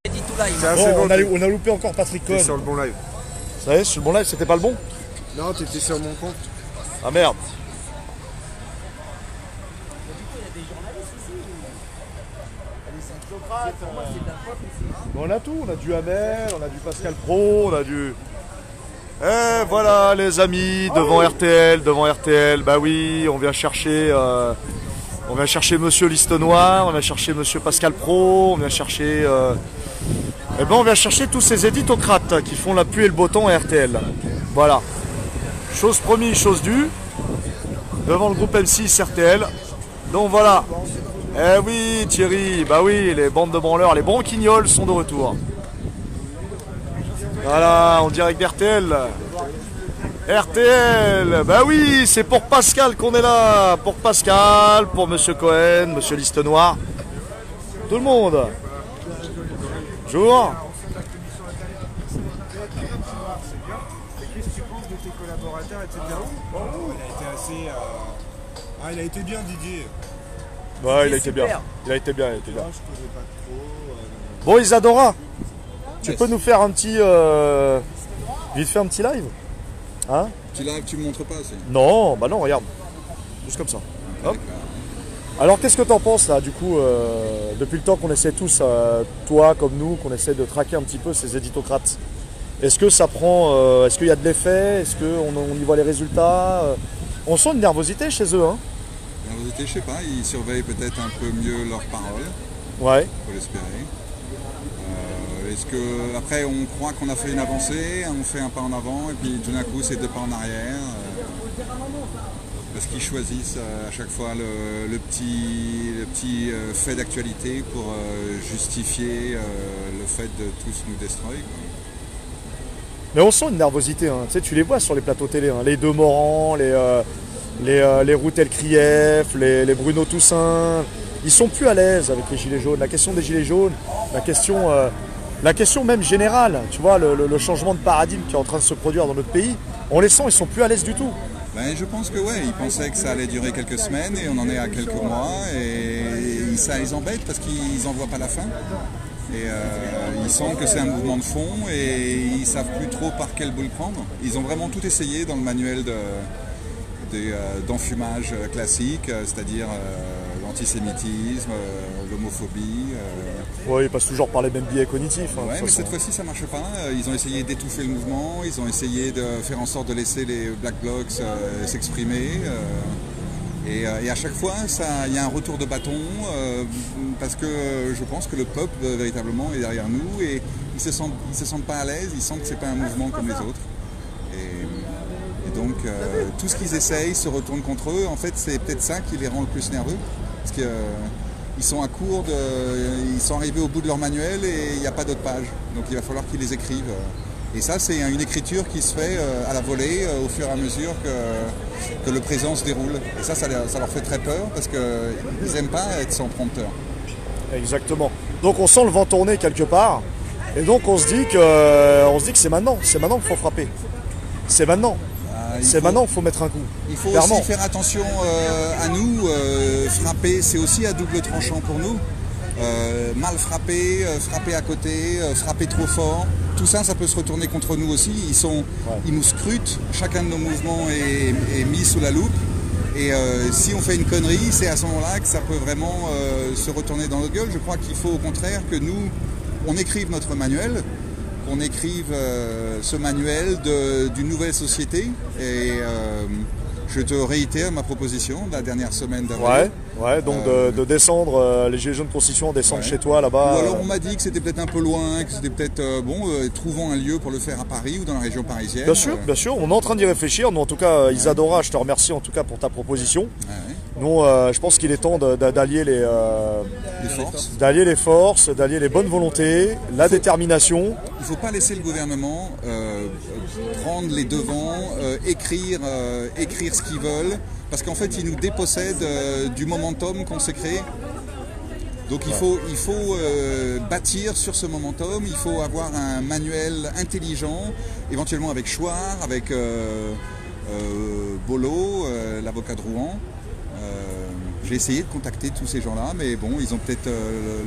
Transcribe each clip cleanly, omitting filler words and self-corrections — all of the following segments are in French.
Bon, on a loupé encore Patrick Cohen. Sur le bon live. Ça y est, sur le bon live, c'était pas le bon? Non, t'étais sur mon compte. Ah merde. Bon, on a tout, on a du Hamel, on a du Pascal Pro, on a du... Eh voilà les amis, devant RTL, bah oui, on vient chercher Monsieur Liste Noire, on vient chercher Monsieur Pascal Pro, on vient chercher... Eh ben on vient chercher tous ces éditocrates qui font la pluie et le beau temps à RTL. Voilà. Chose promise, chose due. Devant le groupe M6 RTL. Donc voilà. Eh oui Thierry, bah oui, les bandes de branleurs, les branquignoles sont de retour. Voilà, en direct d'RTL. RTL, bah oui, c'est pour Pascal qu'on est là. Pour Pascal, pour Monsieur Cohen, Monsieur Liste Noire. Tout le monde. Bonjour. Qu'est-ce que tu penses de tes collaborateurs, etc. Oh, il a été assez... Ah, il a été bien, Didier. Ouais, il a été bien. Il a été bien, il a été bien. Moi, je connais pas trop. Bon, Isadora, tu peux nous faire un petit... vite fait un petit live? Hein? Petit live, tu me montres pas aussi? Non, bah non, regarde. Juste comme ça. Hop. Alors, qu'est-ce que t'en penses, là, du coup, depuis le temps qu'on essaie tous, toi comme nous, qu'on essaie de traquer un petit peu ces éditocrates? Est-ce que ça prend... est-ce qu'il y a de l'effet? Est-ce qu'on y voit les résultats? On sent une nervosité chez eux, hein? Nervosité, je sais pas, ils surveillent peut-être un peu mieux leurs paroles. Ouais. Faut l'espérer. Est-ce que après on croit qu'on a fait une avancée, on fait un pas en avant et puis tout d'un coup c'est deux pas en arrière parce qu'ils choisissent à chaque fois le petit fait d'actualité pour justifier le fait de tous nous destroyer, quoi. Mais on sent une nervosité, hein. Tu sais, tu les vois sur les plateaux télé, hein. Les deux Morand, les Routel Krief, les Bruno Toussaint, ils sont plus à l'aise avec les gilets jaunes. La question des gilets jaunes, la question même générale, tu vois, le changement de paradigme qui est en train de se produire dans notre pays, on les sent, ils sont plus à l'aise du tout. Ben, je pense que ouais, ils pensaient que ça allait durer quelques semaines et on en est à quelques mois et ça les embête parce qu'ils n'en voient pas la fin. Et ils sentent que c'est un mouvement de fond et ils savent plus trop par quel bout le prendre. Ils ont vraiment tout essayé dans le manuel d'enfumage classique, c'est-à-dire l'antisémitisme, l'homophobie. Oui, ils passent toujours par les mêmes biais cognitifs. Hein, ouais, mais cette fois-ci ça marche pas. Ils ont essayé d'étouffer le mouvement, ils ont essayé de faire en sorte de laisser les Black Blocs s'exprimer. Et à chaque fois, il y a un retour de bâton parce que je pense que le peuple véritablement est derrière nous et ils se sentent pas à l'aise, ils sentent que c'est pas un mouvement comme les autres. Et donc tout ce qu'ils essayent se retourne contre eux. En fait, c'est peut-être ça qui les rend le plus nerveux parce que ils sont à court ils sont arrivés au bout de leur manuel et il n'y a pas d'autres pages. Donc il va falloir qu'ils les écrivent. Et ça, c'est une écriture qui se fait à la volée au fur et à mesure que le présent se déroule. Et ça leur fait très peur parce qu'ils n'aiment pas être sans prompteur. Exactement. Donc on sent le vent tourner quelque part. Et donc on se dit que c'est maintenant. C'est maintenant qu'il faut frapper. C'est maintenant. C'est maintenant qu'il faut mettre un coup. Il faut clairement aussi faire attention à nous. Frapper, c'est aussi à double tranchant pour nous. Mal frapper, frapper à côté, frapper trop fort. Tout ça, ça peut se retourner contre nous aussi. Ils nous scrutent. Chacun de nos mouvements est mis sous la loupe. Et si on fait une connerie, c'est à ce moment-là que ça peut vraiment se retourner dans notre gueule. Je crois qu'il faut au contraire que nous, on écrive notre manuel, qu'on écrive ce manuel d'une nouvelle société. Et je te réitère ma proposition de la dernière semaine d'avril. Ouais, donc de descendre, les gilets jaunes de Constitution, descendre chez toi là-bas. Ou alors on m'a dit que c'était peut-être un peu loin, que c'était peut-être trouvons un lieu pour le faire à Paris ou dans la région parisienne. Bien sûr, on est en train d'y réfléchir. Nous, en tout cas, Isadora, je te remercie en tout cas pour ta proposition. Nous, je pense qu'il est temps d'allier les forces, d'allier les bonnes volontés, la détermination. Il ne faut pas laisser le gouvernement prendre les devants, écrire ce qu'ils veulent, parce qu'en fait, ils nous dépossèdent du momentum qu'on s'est créé. Donc il faut bâtir sur ce momentum, il faut avoir un manuel intelligent, éventuellement avec Chouard, avec Bollot, l'avocat de Rouen. j'ai essayé de contacter tous ces gens-là, mais bon, ils ont peut-être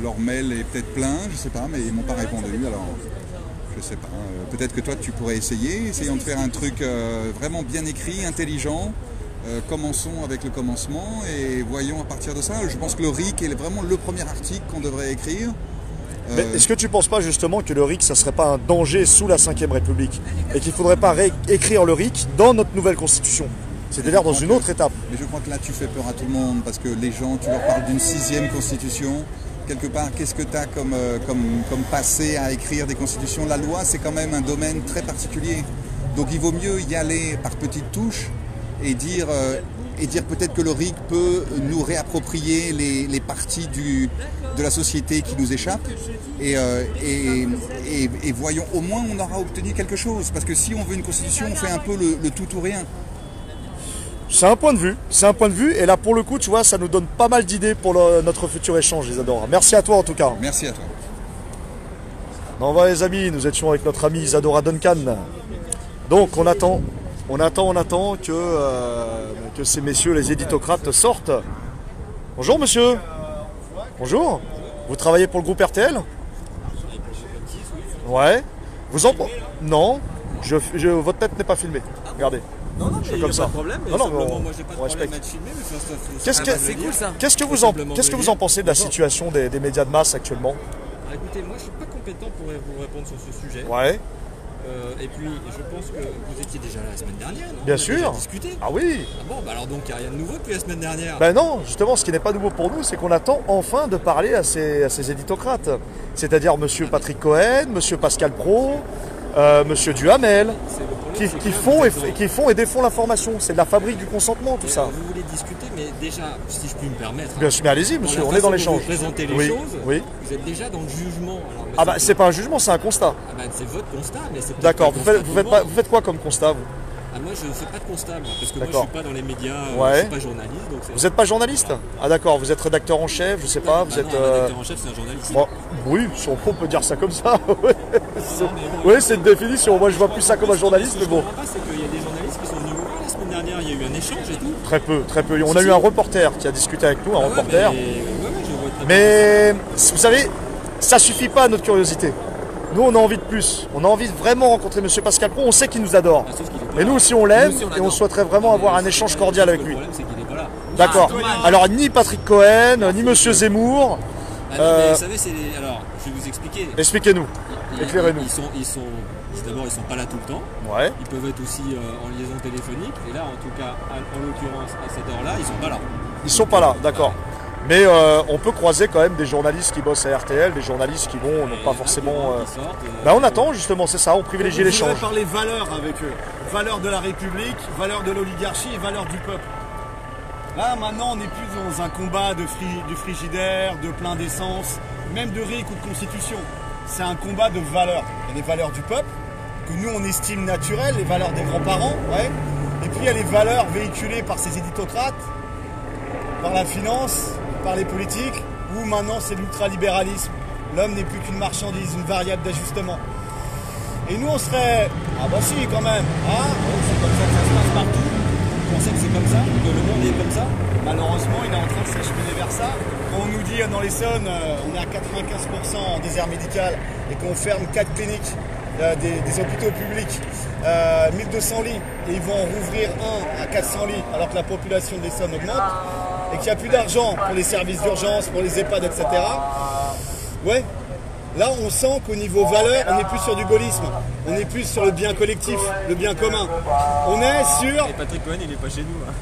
leur mail est peut-être plein, je sais pas, mais ils m'ont pas répondu. Alors, je sais pas. Peut-être que toi, tu pourrais essayer. Essayons de faire un truc vraiment bien écrit, intelligent. Commençons avec le commencement et voyons à partir de ça. Je pense que le RIC est vraiment le premier article qu'on devrait écrire. Est-ce que tu ne penses pas justement que le RIC, ça ne serait pas un danger sous la Ve République et qu'il ne faudrait pas écrire le RIC dans notre nouvelle constitution, c'est-à-dire dans une autre étape? Mais je crois que là tu fais peur à tout le monde parce que les gens, tu leur parles d'une 6e constitution. Quelque part, qu'est-ce que tu as comme passé à écrire des constitutions? La loi, c'est quand même un domaine très particulier. Donc il vaut mieux y aller par petites touches et dire peut-être que le RIC peut nous réapproprier les parties de la société qui nous échappent et voyons, au moins on aura obtenu quelque chose, parce que si on veut une constitution, on fait un peu le tout ou rien. C'est un point de vue, et là pour le coup, tu vois, ça nous donne pas mal d'idées pour notre futur échange, Isadora. Merci à toi en tout cas. Merci à toi. On va les amis, nous étions avec notre amie Isadora Duncan. Donc on attend que ces messieurs, les éditocrates, sortent. Bonjour monsieur. Bonjour. Vous travaillez pour le groupe RTL? Ouais. Vous en... Non, votre tête n'est pas filmée. Regardez. Non, mais il n'y a pas de problème. Non, moi j'ai pas de problème à être filmé, mais c'est cool ça. Qu'est-ce que vous en pensez de la situation des médias de masse actuellement? Écoutez, moi je suis pas compétent pour vous répondre sur ce sujet. Ouais. Et puis je pense que vous étiez déjà là la semaine dernière, non? Bien On a sûr. déjà discuté. Ah oui. Ah bon, bah alors donc il n'y a rien de nouveau depuis la semaine dernière. Ben non, justement, ce qui n'est pas nouveau pour nous, c'est qu'on attend enfin de parler à ces éditocrates. C'est-à-dire monsieur Patrick Cohen, monsieur Pascal Praud, monsieur Duhamel, qui font et défont l'information. C'est de la fabrique du consentement, tout ça. Vous voulez discuter, mais déjà, si je puis me permettre. Bien sûr, mais allez-y, monsieur, on est dans l'échange. Vous présentez les choses, vous êtes déjà dans le jugement. Alors, ah bah c'est pas un jugement, c'est un constat. Ah bah c'est votre constat, mais c'est d'accord, vous faites quoi comme constat, vous? Ah, moi je ne fais pas de constat, parce que moi je ne suis pas dans les médias, je ne suis pas journaliste. Donc vous n'êtes pas journaliste? Ah d'accord, vous êtes rédacteur en chef, je sais pas, vous êtes... rédacteur en chef, c'est un journaliste. Bon, oui, si on peut dire ça comme ça. Oui, c'est une définition, moi je vois plus ça comme un journaliste, mais bon. Ce que je comprends pas, c'est qu'il y a des journalistes qui sont venus nous voir la semaine dernière, il y a eu un échange et tout. Très peu. On a eu un reporter qui a discuté avec nous, un reporter. Mais vous savez, ça suffit pas à notre curiosité. Nous, on a envie de plus. On a envie de vraiment rencontrer M. Pascal Praud. On sait qu'il nous adore. Et nous aussi, on l'aime et on souhaiterait vraiment avoir un échange cordial avec lui. D'accord. Alors, ni Patrick Cohen, ni M. Zemmour. Vous savez, alors, je vais vous expliquer. Expliquez-nous. Éclairez-nous. D'abord, ils sont pas là tout le temps. Ouais. Ils peuvent être aussi en liaison téléphonique. Et là, en tout cas, en l'occurrence, à cette heure-là, ils sont pas là. Ils sont pas là, d'accord. Mais on peut croiser quand même des journalistes qui bossent à RTL, des journalistes qui vont, non pas forcément... on attend justement, c'est ça, on privilégie l'échange. On parler valeurs avec eux. Valeurs de la République, valeurs de l'oligarchie et valeurs du peuple. Là, maintenant, on n'est plus dans un combat de frigidaire, de plein d'essence, même de RIC ou de constitution. C'est un combat de valeurs. Il y a les valeurs du peuple, que nous, on estime naturelles, les valeurs des grands-parents, ouais. Et puis, il y a les valeurs véhiculées par ces éditocrates, par la finance, par les politiques, où maintenant c'est l'ultralibéralisme. L'homme n'est plus qu'une marchandise, une variable d'ajustement. Et nous on serait... Ah bah si quand même, hein, c'est comme ça que ça se passe partout. On sait que c'est comme ça, que le monde est comme ça. Malheureusement il est en train de s'acheminer vers ça. Quand on nous dit dans l'Essonne, on est à 95% en désert médical et qu'on ferme 4 cliniques des hôpitaux publics, 1200 lits, et ils vont en rouvrir un à 400 lits alors que la population de l'Essonne augmente, et qu'il n'y a plus d'argent pour les services d'urgence, pour les EHPAD, etc. Ouais, là on sent qu'au niveau valeur, on n'est plus sur du gaullisme, on est plus sur le bien collectif, le bien commun. On est sur... Et Patrick Cohen, il n'est pas chez nous. Hein.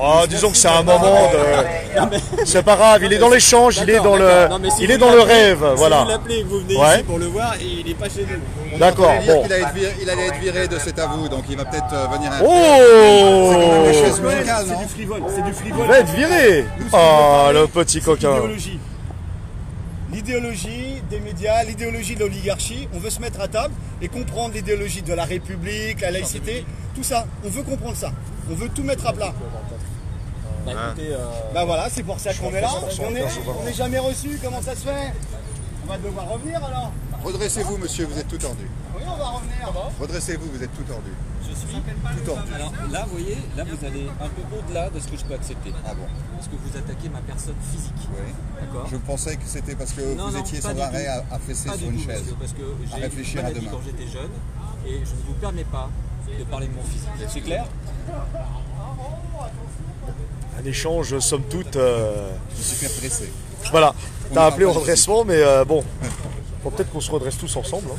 Oh, disons que c'est un moment de... C'est pas grave, il est dans l'échange, il est dans le rêve, voilà. Si vous l'appelez et que vous venez ici pour le voir, il n'est pas chez nous. D'accord, bon. Il allait être viré de C'est à vous, donc il va peut-être venir un peu. C'est du frivole, c'est du frivole. Il va être viré. Oh, le petit coquin. L'idéologie des médias, l'idéologie de l'oligarchie, on veut se mettre à table et comprendre l'idéologie de la République, la laïcité, tout ça. On veut comprendre ça. On veut tout mettre à plat. Écoutez, bah voilà, c'est pour ça qu'on est là. On n'est jamais reçu. Comment ça se fait? On va devoir revenir alors. Redressez-vous, monsieur, vous êtes tout tordu. Oui, on va revenir. Redressez-vous, vous êtes tout tordu. Je suis Tout tordu. Alors là, vous voyez, là vous allez un peu au-delà de ce que je peux accepter. Ah bon? Parce que vous attaquez ma personne physique. Oui. D'accord. Je pensais que c'était parce que Non, vous non, étiez pas sans du arrêt tout. à fesser Pas sur du une tout, chaise. monsieur, parce que j'ai réfléchir une à maladie demain. quand j'étais jeune et je ne vous permets pas de parler de mon physique. C'est clair? Un échange, somme toute. Je suis fait presser. Voilà. On T'as ira appelé au pas ici. redressement, mais bon. Faut peut-être qu'on se redresse tous ensemble. Hein.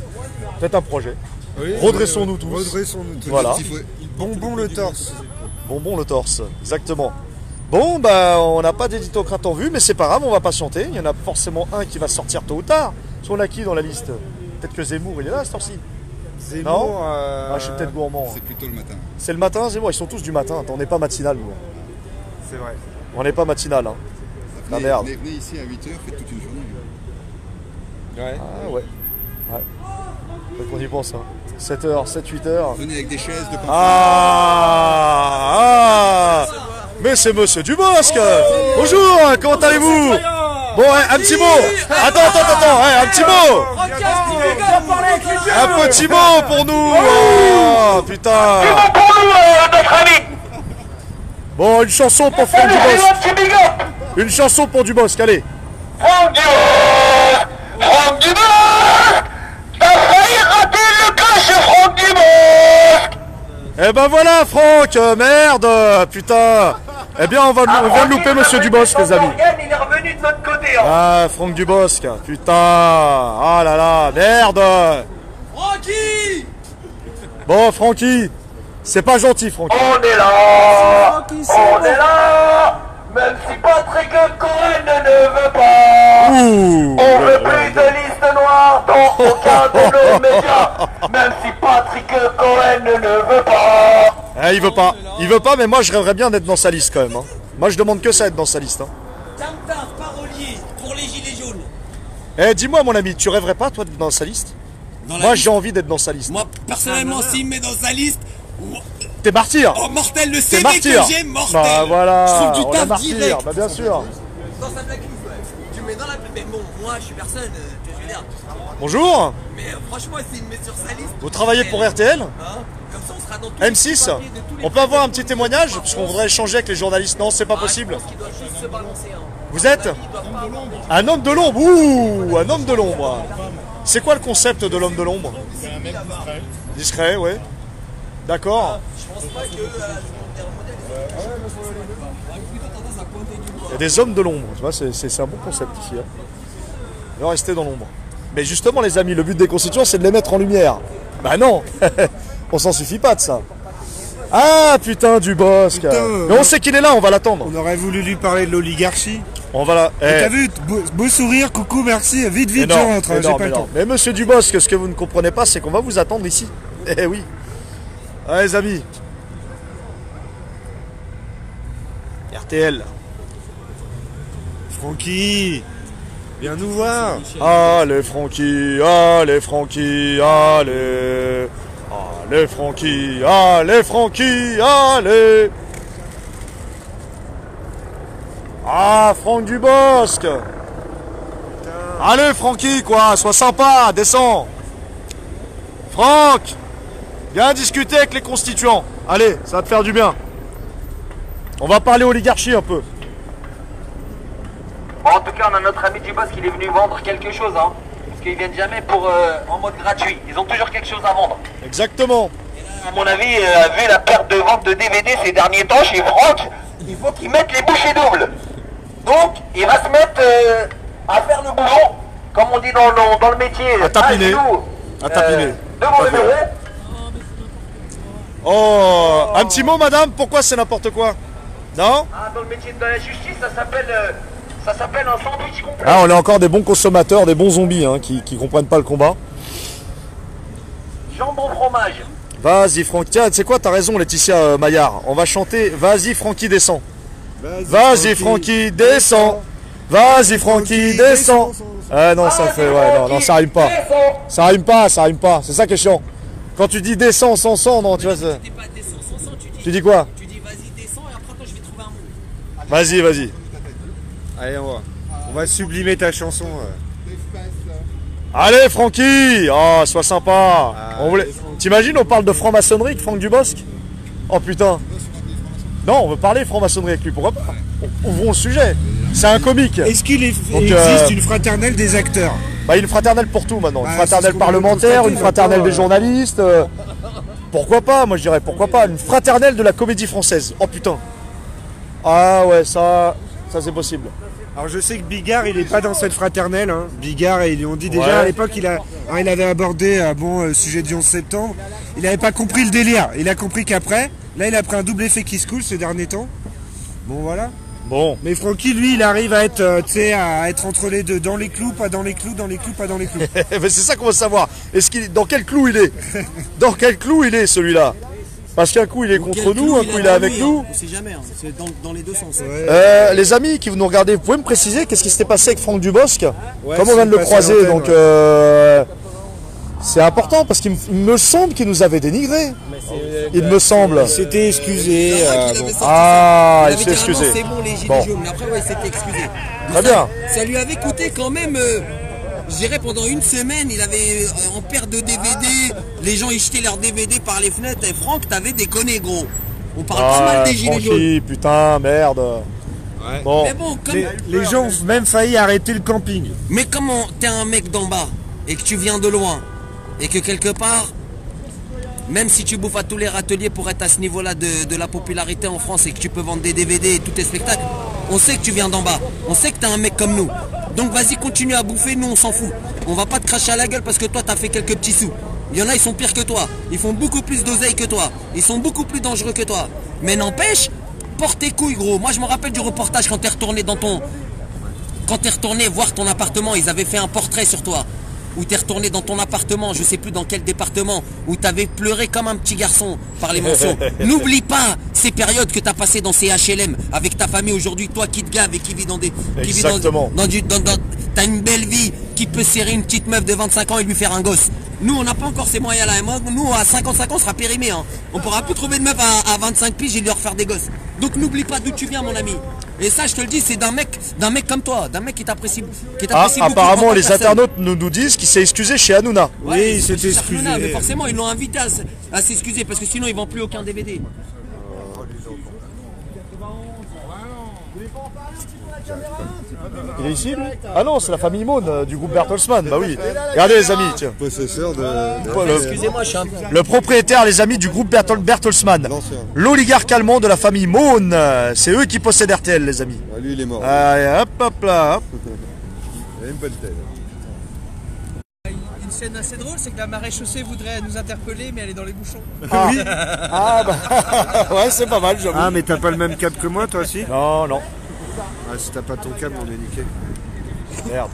Peut-être un projet. Oui, Redressons-nous tous. Redressons-nous tous. Voilà. Il faut- Bonbon le torse. Bonbon le torse, exactement. Bon, bah, on n'a pas d'éditocrate en vue, mais c'est pas grave, on va patienter. Il y en a forcément un qui va sortir tôt ou tard. Soit on a qui dans la liste? Peut-être que Zemmour, il est là à cette heure-ci. Zemmour. Ah, je suis peut-être gourmand. hein. C'est plutôt le matin. C'est le matin, Zemmour, ils sont tous du matin. Attends, on n'est pas matinal, nous. C'est vrai. On n'est pas matinal. Hein. Ah, merde. Venez ici à 8h, faites toute une journée. Ouais. Ah ouais. Ouais. Faut qu'on y pense. Hein. 7h, 7, 8h. Venez avec des chaises de confort. Ah, mais c'est monsieur Dubosc. Bonjour, comment allez-vous? Bon, ouais, un petit mot. Attends, ouais, un petit mot. Un petit mot pour nous. Oh, putain. Bon, une chanson pour Franck Dubosc. Une chanson pour Dubosc, allez. Franck Dubosc, t'as failli rater le coche, Franck Dubosc. Eh ben voilà, Franck, merde, putain. Eh bien, on vient de louper monsieur Dubosc, les amis. Il est revenu de notre côté. Hein. Ah, Franck Dubosc, putain. Ah là là, merde. Francky, Bon, Francky, c'est pas gentil, Francky. on est là. On est là. Même si Patrick Cohen ne veut pas. Ouh. On veut plus de liste noire dans aucun de nos médias. Même si Patrick Cohen ne veut pas. Eh, il veut pas, mais moi je rêverais bien d'être dans sa liste quand même. Hein. Moi je demande que ça, être dans sa liste. Hein. Tintin, parolier pour les gilets jaunes. Eh, dis-moi, mon ami, tu rêverais pas, toi, d'être dans sa liste? Dans la Moi liste, j'ai envie d'être dans sa liste. moi personnellement, s'il me met dans sa liste, T'es martyr. oh mortel, le T'es CV martyr. que j'ai, mortel. Bah voilà, Je trouve du on est taf martyr, direct. bah bien sûr. Dans sa blacklist, ouais. Tu me mets dans la mais bon, moi je suis personne, je veux dire. Bonjour, Mais franchement, s'il me met sur sa liste. vous travaillez pour RTL? Hein, comme ça, on sera dans tous les M6, papiers de tous les on peut avoir un petit témoignage? Parce qu'on voudrait échanger avec les journalistes. Non, c'est pas Je possible. pense qu'il doit juste se balancer. Hein. Vous êtes Il doit pas avoir de- un homme de l'ombre? Ouh, un homme de l'ombre. C'est quoi le concept de l'homme de l'ombre? Discret, ouais. D'accord. Je pense pas que. Il y a des hommes de l'ombre, tu vois, c'est un bon concept ici. Hein. Ils vont rester dans l'ombre. Mais justement, les amis, le but des constituants, c'est de les mettre en lumière. Bah non, on s'en suffit pas de ça. Ah putain, Dubosc. Putain. Mais on sait qu'il est là, on va l'attendre. On aurait voulu lui parler de l'oligarchie. On va la. T'as vu, beau sourire, coucou, merci, vite, Mais je non, rentre, mais j'ai non, pas mais le non. temps. Mais monsieur Dubosc, ce que vous ne comprenez pas, c'est qu'on va vous attendre ici. Eh oui. Ah, les amis. RTL. Francky, viens nous voir. Allez Francky, allez Francky, allez. Allez Francky, allez Francky, allez. Ah, Franck Dubosc. Allez Francky, quoi, sois sympa, descends. Franck, viens discuter avec les constituants. Allez, ça va te faire du bien. On va parler oligarchie un peu. Bon, en tout cas, on a notre ami Dubosc qui est venu vendre quelque chose. Hein. Parce qu'ils viennent jamais pour en mode gratuit. Ils ont toujours quelque chose à vendre. Exactement. À mon avis, vu la perte de vente de DVD ces derniers temps chez Franck, il faut qu'il mette les bouchées doubles. Donc, il va se mettre à faire le boulot, comme on dit dans le métier. À tapiner. genoux, À tapiner. devant le Tout à fait. bureau. Oh, un petit mot, madame, pourquoi c'est n'importe quoi? Non? Ah, dans le métier de la justice, ça s'appelle un sandwich complet. Ah, on est encore des bons consommateurs, des bons zombies hein, qui comprennent pas le combat. Jambon fromage. Vas-y, Franck. Tiens, tu sais quoi, t'as raison, Laetitia Maillard. On va chanter Vas-y, Francky, descend. Vas-y, Francky, descend. Vas-y, Francky, descend. Ah non, ça fait. Ouais, non, ça rime pas. Ça rime pas, ça rime pas. C'est ça qui est chiant. Quand tu dis descend sans sang, non, tu vois. Tu dis pas descends sans sang, Tu dis quoi? tu dis vas-y descends et après toi je vais trouver un mot. Vas-y, vas-y. Allez, on va sublimer ta chanson. Allez, Francky! Oh, sois sympa! T'imagines, on parle de franc-maçonnerie avec Franck Dubosc? Oh putain! Non, on veut parler franc-maçonnerie avec lui, pourquoi pas? Ouvrons le sujet. C'est un comique. Est-ce qu'il Donc, existe une fraternelle des acteurs? Bah, une fraternelle pour tout maintenant. Une Bah, fraternelle c'est ce qu'on parlementaire, vient de une fraternelle constater, des journalistes. Pourquoi pas? Moi je dirais pourquoi pas. Une fraternelle de la comédie française. Oh putain. Ah ouais, ça c'est possible. Alors je sais que Bigard il est pas dans cette fraternelle. Hein. Bigard, ils lui ont dit déjà Ouais. à l'époque il avait abordé le sujet du 11 septembre. Il n'avait pas compris le délire. Il a compris qu'après, là il a pris un double effet qui se coule ces derniers temps. Bon voilà. Bon. Mais Francky lui il arrive à être, à être entre les deux, dans les clous, pas dans les clous, dans les clous, pas dans les clous. Mais c'est ça qu'on veut savoir. Dans quel clou il est? Dans quel clou il est celui-là? Parce qu'un coup il est contre nous, un coup il est avec nous. On sait jamais, hein. C'est dans les deux sens. Les amis qui nous regardez, vous pouvez me préciser qu'est-ce qui s'était passé avec Franck Dubosc? Ouais, Comme on vient de le c'est passé à croiser, l'antenne, donc ouais. c'est important parce qu'il me semble qu'il nous avait dénigré. Il me semble. Il s'était excusé. Ah, il il avait s'est dit, excusé. non, c'est bon les gilets Bon. jaunes. Mais après, ouais, il s'était excusé. Très bien. Ça lui avait coûté quand même, je dirais pendant une semaine, il avait en perte de DVD, les gens ils jetaient leurs DVD par les fenêtres. Et Franck, t'avais déconné gros. On parle pas mal des gilets jaunes. Francky, putain, merde. Bon. Mais bon, comme... Les gens ont même failli arrêter le camping. Mais comment t'es un mec d'en bas et que tu viens de loin et que quelque part, même si tu bouffes à tous les râteliers pour être à ce niveau-là de la popularité en France et que tu peux vendre des DVD et tous tes spectacles, on sait que tu viens d'en bas. On sait que t'es un mec comme nous. Donc vas-y, continue à bouffer, nous on s'en fout. On va pas te cracher à la gueule parce que toi t'as fait quelques petits sous. Il y en a, ils sont pires que toi. Ils font beaucoup plus d'oseille que toi. Ils sont beaucoup plus dangereux que toi. Mais n'empêche, porte tes couilles gros. Moi je me rappelle du reportage quand t'es retourné Quand t'es retourné voir ton appartement, ils avaient fait un portrait sur toi. Où t'es retourné dans ton appartement, je sais plus dans quel département, où t'avais pleuré comme un petit garçon par les morceaux. N'oublie pas ces périodes que t'as passées dans ces HLM avec ta famille aujourd'hui, toi qui te gaves et qui vis dans des... Exactement. T'as une belle vie qui peut serrer une petite meuf de 25 ans et lui faire un gosse. Nous, on n'a pas encore ces moyens-là. Et moi, nous, à 55 ans, on sera périmé. Hein. On pourra plus trouver de meuf à 25 piges et lui refaire des gosses. Donc n'oublie pas d'où tu viens, mon ami. Et ça, je te le dis, c'est d'un mec comme toi, d'un mec qui t'apprécie beaucoup. Apparemment, les internautes nous disent qu'il s'est excusé chez Hanouna. Oui, il s'était excusé. Mais forcément, ils l'ont invité à s'excuser parce que sinon, ils vendent plus aucun DVD. Il est ici, lui? Ah non, c'est la famille Maune du groupe Bertelsmann. Bah oui. Regardez, les amis, tiens. Possesseur de... Excusez-moi, je suis un... Le propriétaire, les amis, du groupe Bertelsmann. L'oligarque allemand de la famille Maune. C'est eux qui possèdent RTL, les amis. Ah, lui, il est mort. Allez, hop là, hop. Il a une bonne tête. Une scène assez drôle, c'est que la marée chaussée voudrait nous interpeller, mais elle est dans les bouchons. Ah, ah bah, ouais, c'est pas mal, j'avoue. Ah, mais t'as pas le même câble que moi, toi aussi? Non, non. Ah, si t'as pas ton câble, on est niqué. Merde.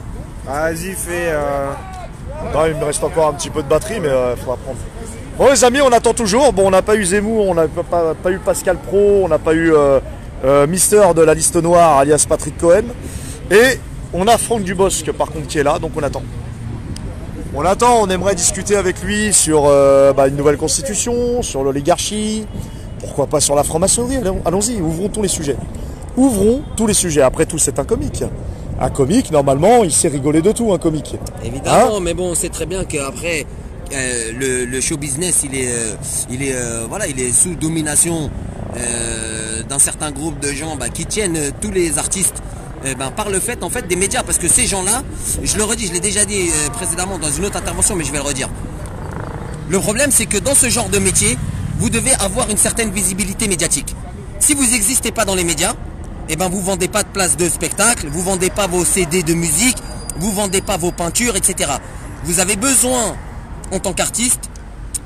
Ah, vas-y, fais... Non, il me reste encore un petit peu de batterie, mais il faudra prendre. Bon, les amis, on attend toujours. Bon, on n'a pas eu Zemmour, on n'a pas eu Pascal Pro, on n'a pas eu Mister de la liste noire, alias Patrick Cohen. Et on a Franck Dubosc, par contre, qui est là, donc on attend. On attend, on aimerait discuter avec lui sur une nouvelle constitution, sur l'oligarchie, pourquoi pas sur la franc-maçonnerie. Allons-y, ouvrons tous les sujets. Ouvrons tous les sujets. Après tout, c'est un comique. Un comique, normalement, il sait rigoler de tout, un comique. Évidemment, mais bon, on sait très bien qu'après, le show business, il est sous domination d'un certain groupe de gens qui tiennent tous les artistes par le fait, en fait, des médias. Parce que ces gens-là, je le redis, je l'ai déjà dit précédemment dans une autre intervention, mais je vais le redire. Le problème, c'est que dans ce genre de métier, vous devez avoir une certaine visibilité médiatique. Si vous n'existez pas dans les médias, vous vendez pas de place de spectacle, vous vendez pas vos CD de musique, vous vendez pas vos peintures, etc. Vous avez besoin, en tant qu'artiste,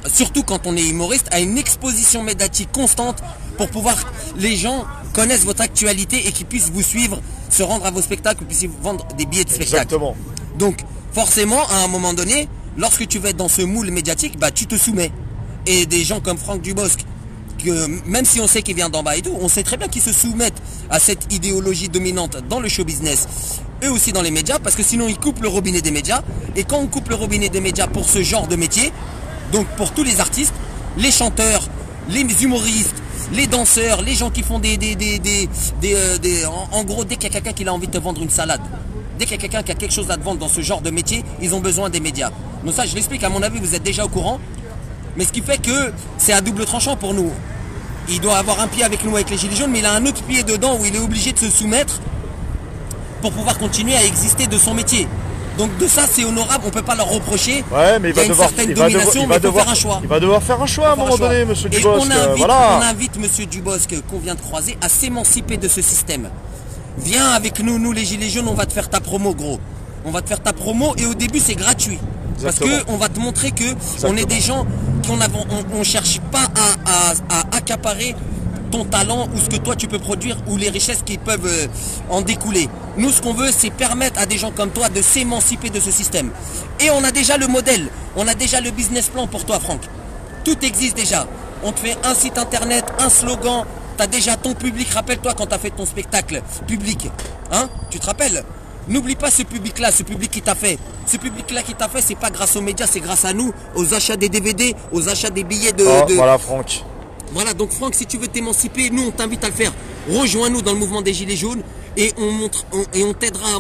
surtout quand on est humoriste, à une exposition médiatique constante pour pouvoir les gens connaissent votre actualité et qu'ils puissent vous suivre, se rendre à vos spectacles, vous puissiez vendre des billets de spectacle. Exactement. Donc, forcément, à un moment donné, lorsque tu vas être dans ce moule médiatique, tu te soumets. Et des gens comme Franck Dubosc, que même si on sait qu'il vient d'en bas et tout, on sait très bien qu'ils se soumettent à cette idéologie dominante dans le show business, eux aussi dans les médias, parce que sinon ils coupent le robinet des médias. Et quand on coupe le robinet des médias pour ce genre de métier, donc pour tous les artistes, les chanteurs, les humoristes, les danseurs, les gens qui font en gros, dès qu'il y a quelqu'un qui a envie de te vendre une salade, dès qu'il y a quelqu'un qui a quelque chose à te vendre dans ce genre de métier, ils ont besoin des médias. Donc ça, je l'explique, à mon avis, vous êtes déjà au courant. Mais ce qui fait que c'est à double tranchant pour nous. Il doit avoir un pied avec nous, avec les Gilets jaunes, mais il a un autre pied dedans où il est obligé de se soumettre pour pouvoir continuer à exister de son métier. Donc de ça, c'est honorable, on ne peut pas leur reprocher. Ouais, mais il va y a devoir, une certaine domination, mais il faut faire un choix. Il va devoir faire un choix à un moment donné, monsieur Et Dubosc. on invite monsieur Dubosc, qu'on vient de croiser, à s'émanciper de ce système. Viens avec nous, nous les Gilets jaunes, on va te faire ta promo, gros. On va te faire ta promo et au début, c'est gratuit. Exactement. Parce qu'on va te montrer que on est des gens qui on cherche pas à accaparer ton talent ou ce que toi tu peux produire ou les richesses qui peuvent en découler. Nous, ce qu'on veut, c'est permettre à des gens comme toi de s'émanciper de ce système. Et on a déjà le modèle, on a déjà le business plan pour toi, Franck. Tout existe déjà. On te fait un site internet, un slogan, tu as déjà ton public. Rappelle-toi quand tu as fait ton spectacle public. Hein? Tu te rappelles? N'oublie pas ce public-là, ce public qui t'a fait. Ce public-là qui t'a fait, c'est pas grâce aux médias, c'est grâce à nous, aux achats des DVD, aux achats des billets de... Voilà, Franck. Voilà, donc Franck, si tu veux t'émanciper, nous on t'invite à le faire. Rejoins-nous dans le mouvement des Gilets jaunes et on t'aidera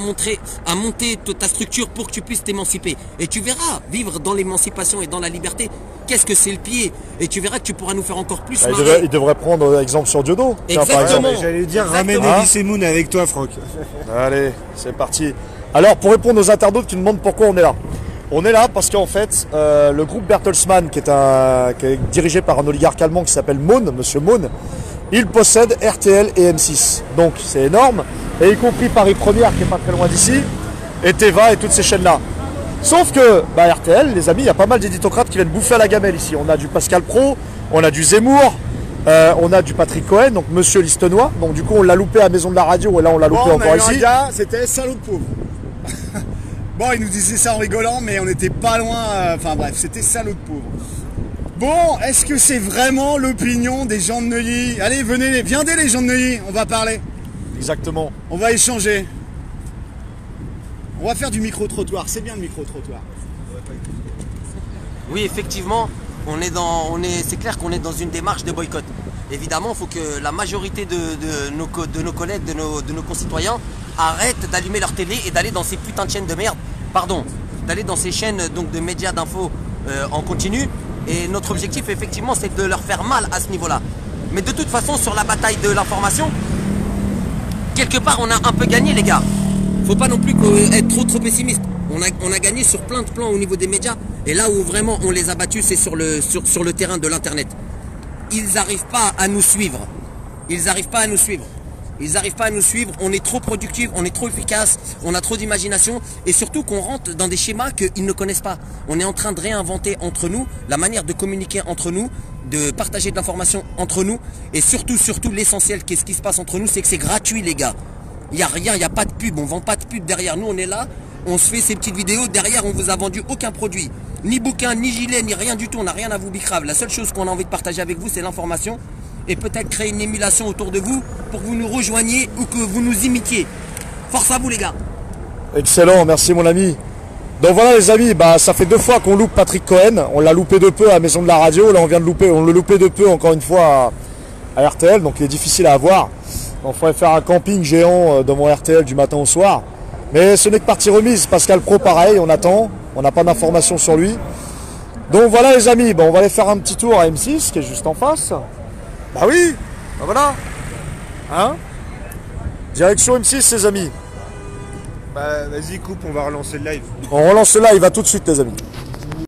à monter ta structure pour que tu puisses t'émanciper. Et tu verras, vivre dans l'émancipation et dans la liberté, qu'est-ce que c'est le pied. Et tu verras que tu pourras nous faire encore plus marrer. Il devrait prendre exemple sur Diodo. Exactement. J'allais dire, ramène Elise et Moon avec toi, Franck. Allez, c'est parti. Alors, pour répondre aux internautes qui nous demandent pourquoi on est là. On est là parce qu'en fait, le groupe Bertelsmann, qui est dirigé par un oligarque allemand qui s'appelle Mohn, monsieur Mohn, il possède RTL et M6. Donc c'est énorme, et y compris Paris Première, qui est pas très loin d'ici, et Teva et toutes ces chaînes-là. Sauf que RTL, les amis, il y a pas mal d'éditocrates qui viennent bouffer à la gamelle ici. On a du Pascal Praud, on a du Zemmour, on a du Patrick Cohen, donc monsieur Listenois. Donc du coup, on l'a loupé à la Maison de la Radio, et là on l'a loupé encore ici. Un gars, c'était salaud de pauvre. Bon, il nous disait ça en rigolant, mais on n'était pas loin. Enfin bref, c'était salaud de pauvre. Bon, est-ce que c'est vraiment l'opinion des gens de Neuilly? Allez, venez, viendez les gens de Neuilly, on va parler. Exactement. On va échanger. On va faire du micro-trottoir, c'est bien le micro-trottoir. Oui, effectivement, c'est clair qu'on est dans une démarche de boycott. Évidemment, il faut que la majorité de nos collègues, de nos concitoyens, arrêtent d'allumer leur télé et d'aller dans ces putains de chaînes de merde. Pardon, d'aller dans ces chaînes donc, de médias d'infos en continu. Et notre objectif, effectivement, c'est de leur faire mal à ce niveau-là. Mais de toute façon, sur la bataille de l'information, quelque part, on a un peu gagné, les gars. Faut pas non plus être trop pessimiste. On a gagné sur plein de plans au niveau des médias. Et là où vraiment on les a battus, c'est sur le terrain de l'internet. Ils n'arrivent pas à nous suivre. Ils n'arrivent pas à nous suivre. Ils n'arrivent pas à nous suivre. On est trop productif, on est trop efficace, on a trop d'imagination. Et surtout qu'on rentre dans des schémas qu'ils ne connaissent pas. On est en train de réinventer entre nous la manière de communiquer entre nous, de partager de l'information entre nous. Et surtout l'essentiel, qu'est-ce qui se passe entre nous, c'est que c'est gratuit, les gars. Il n'y a rien, il n'y a pas de pub, on ne vend pas de pub derrière nous, on est là, on se fait ces petites vidéos, derrière on vous a vendu aucun produit, ni bouquin, ni gilet, ni rien du tout, on n'a rien à vous bicrave. La seule chose qu'on a envie de partager avec vous, c'est l'information et peut-être créer une émulation autour de vous pour que vous nous rejoigniez ou que vous nous imitiez. Force à vous les gars. Excellent, merci mon ami. Donc voilà les amis, ça fait 2 fois qu'on loupe Patrick Cohen, on l'a loupé de peu à la Maison de la Radio, là on le loupé de peu encore une fois à RTL, donc il est difficile à avoir. On faudrait faire un camping géant devant RTL du matin au soir. Mais ce n'est que partie remise. Pascal Praud, pareil, on attend. On n'a pas d'informations sur lui. Donc voilà les amis, on va aller faire un petit tour à M6 qui est juste en face. Bah oui, voilà. Hein? Direction M6 les amis. Vas-y coupe, on va relancer le live. On relance le live, à tout de suite les amis.